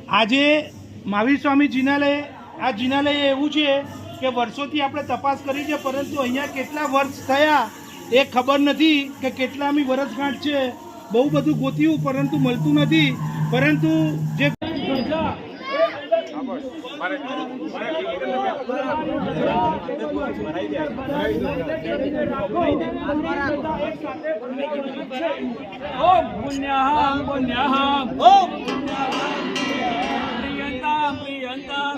આજે મહાવીર સ્વામી જિનાલય આ જિનાલય એવું છે કે વર્ષોથી આપણે તપાસ કરી છે, પરંતુ અહીંયા કેટલા વર્ષ થયા એ ખબર નથી કે કેટલામી વર્ષગાંઠ છે. બહુ બધું ગોત્યું પરંતુ મળતું નથી. પરંતુ જે ओम पुण्यहम पुण्यहम ओम प्रियंताम प्रियंताम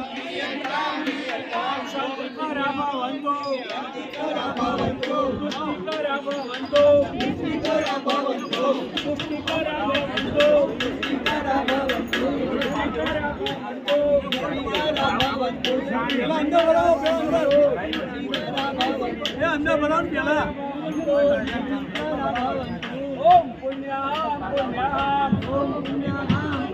शांतिकरा भवन्तु पुष्टिकरा भवन्तु पुष्टिकरा भवन्तु पुष्टिकरा भवन्तु पुष्टिकरा भवन्तु पुष्टिकरा भवन्तु अंदर बोलो पेला ओम पुण्यहम पुण्यहम ओम पुण्यहम